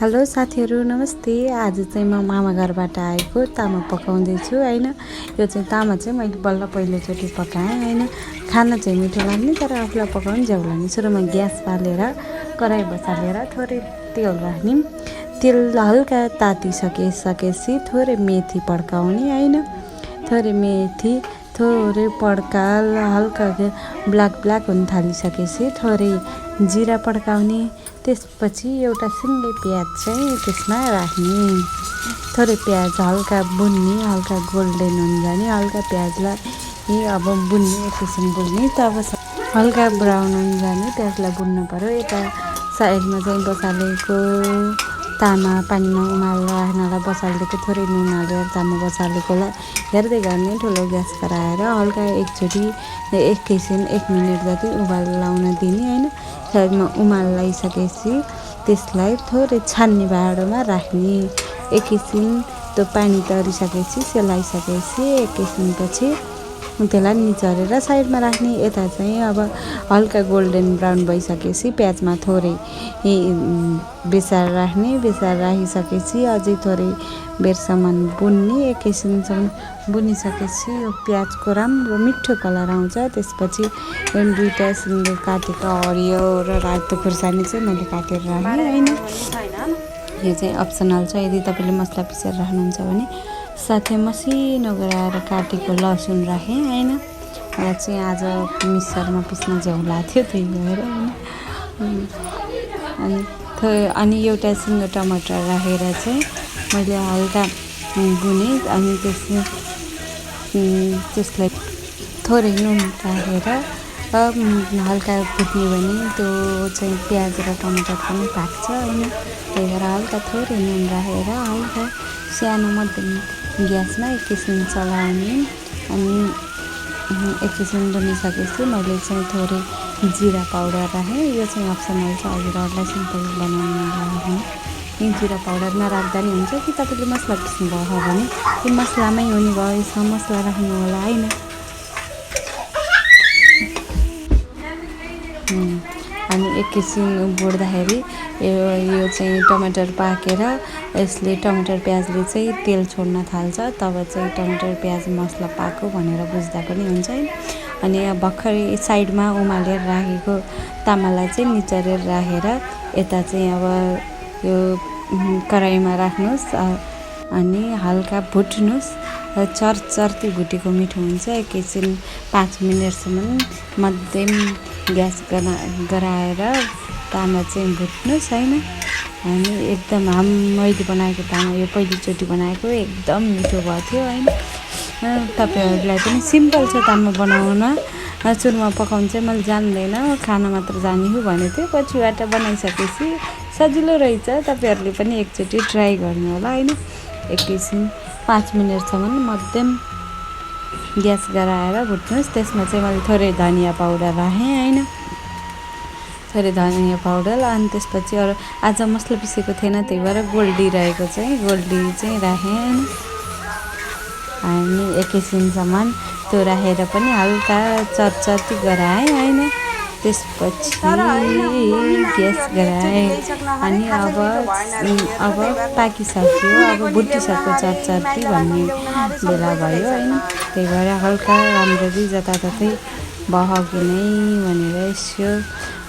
Hello साथीहरू नमस्ते। आज चाहिँ म मामा घरबाट आएको तामा पकाउँदैछु हैन। यो चाहिँ तामा चाहिँ मैले बल्ल पहिलोचोटि पकाएँ हैन। खाना चाहिँ मिठो लाग्ने तर आफूलाई पकाउनु ज्याउ लाग्ने। सुरुमा ग्यास बालेर कराही बसालेर थोरै तेल राख्ने। तेल हल्का तातिसकेपछि थोरै मेथी पड्काउने हैन। थोरै मेथी थोरै पड्काल हल्का ब्ल्याक हुन थालिसकेपछि थोरै जिरा पड्काउने। त्यसपछि एउटा सिङ्गै प्याज चाहिँ त्यसमा राख्ने। थोरै प्याज हल्का बुन्ने, हल्का गोल्डन हुन जाने। हल्का प्याजलाई अब बुन्ने, एकैछिन बुन्ने तब हल्का ब्राउन हुन जाने प्याजलाई बुन्नु पर्यो। यता साइडमा चाहिँ बसालेको तामा पानीमा उमालेर राख्नलाई बसालेको थोरै नुन हालेर तामा बसालेकोलाई हेर्दै गर्ने। ठुलो ग्यास गराएर हल्का एकचोटि एकैछिन 1 मिनट जति उबाल लाउन दिने हैन। साइडमा उमाल लगाइसकेपछि त्यसलाई थोरै छान्ने भाँडोमा राख्ने। एकैछिन त्यो पानी तरिसकेपछि सेलाइसकेपछि एकैछिनपछि त्यसलाई निचोरेर साइडमा राख्ने। यता चाहिँ अब हल्का गोल्डन ब्राउन भइसकेपछि प्याजमा थोरै बेसार राख्ने। बेसार राखिसकेपछि अझै थोरै बेरसम्म बुन्ने। एकैछिनसम्म बुनिसकेपछि यो प्याजको राम्रो मिठो कलर आउँछ। त्यसपछि दुईवटा सिङ्गो काटेको हरियो र रातो खुर्सानी चाहिँ मैले काटेर राखेँ हैन। यो चाहिँ अप्सनल छ। यदि तपाईँले मसला पिसेर राख्नुहुन्छ भने साथै मसिनो गराएर काटेको लसुन राखेँ हैन। मलाई चाहिँ आज मिक्सरमा पिस्न ज्याउ लाग्थ्यो त्यही भएर हैन। अनि एउटा सिङ्गो टमाटर राखेर चाहिँ मैले हल्का बुने। अनि त्यसलाई थोरै नुन राखेर हल्का भुट्ने भने त्यो चाहिँ प्याज र टमाटर पनि पाक्छ हैन। त्यही भएर हल्का थोरै नुन राखेर हल्का सानो मध्यम ग्यासमा एकैछिन चलाउने। अनि एकैछिन बनिसकेपछि मैले चाहिँ थोरै जिरा पाउडर राखेँ। यो चाहिँ अप्सनल छ, हजुरहरूलाई सिम्पल बनाउनु लागि जिरा पाउडर नराख्दा नि हुन्छ। कि तपाईँले मसला पिस्नुभयो भने त्यो मसलामै हुने भएछ मसला राख्नु होला हैन। अनि एकैछिन भुट्दाखेरि यो चाहिँ टमाटर पाकेर यसले टमाटर प्याजले चाहिँ तेल छोड्न थाल्छ। तब चाहिँ टमाटर प्याज मसला पाको भनेर बुझ्दा पनि हुन्छ। अनि भर्खरै साइडमा उमालेर राखेको तामालाई चाहिँ निचोरेर राखेर यता चाहिँ अब यो कराहीमा राख्नुहोस् अनि हल्का भुट्नुहोस्। चर्ती भुटेको मिठो हुन्छ। एकैछिन 5 मिनटसम्म मध्यम ग्यास गराएर तामा चाहिँ भुट्नुहोस् हैन। अनि एकदम मैले बनाएको तामा यो पहिलोचोटि बनाएको एकदम मिठो भएको थियो हैन। तपाईँहरूलाई पनि सिम्पल छ तामा बनाउन। सुरुमा पकाउनु चाहिँ मैले जान्दैन, खाना मात्र जाने हो भनेको थियो। पछिबाट बनाइसकेपछि सजिलो रहेछ। तपाईँहरूले पनि एकचोटि ट्राई गर्नु होला हैन। एकैछिन 5 मिनटसम्म मध्यम ग्यास गराएर भुट्नुहोस्। त्यसमा चाहिँ मैले थोरै धनियाँ पाउडर राखेँ हैन। थोरै धनियाँ पाउडर अनि त्यसपछि अरू आज मसला पिसेको थिएन त्यही भएर गोल्डी रहेको चाहिँ गोल्डी चाहिँ राखेँ। अनि एकैछिनसम्म त्यो राखेर पनि हल्का चर्ती गराएँ हैन। त्यसपछि ग्यास गराएँ। अनि अब पाकिसक्यो, अब भुटिसक्यो चर्ती भन्ने बेला भयो हैन। त्यही भएर हल्का राम्ररी जताततै बहकी नै भनेर यसो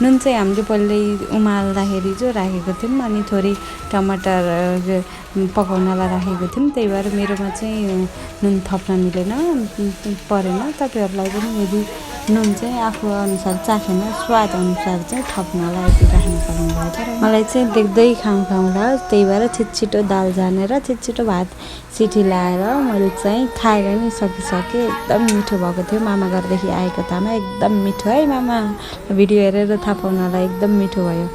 नुन चाहिँ हामीले पहिल्यै उमाल्दाखेरि जो राखेको थियौँ। अनि थोरै टमाटर पकाउनलाई राखेको थियौँ। त्यही भएर मेरोमा चाहिँ नुन थप्न परेन। तपाईँहरूलाई पनि यदि नुन चाहिँ आफू अनुसार चाखेन स्वाद अनुसार चाहिँ थप्नलाई यति राख्नु पर्नुभयो। तर मलाई चाहिँ देख्दै खाउँला त्यही भएर छिटो दाल जानेर छिटो भात सिटी लाएर मैले चाहिँ खाएर नि सकिसकेँ। एकदम मिठो भएको थियो। मामा घरदेखि आएको तामा एकदम मिठो है। मामा भिडियो हेरेर थाहा पाउनलाई एकदम मिठो भयो।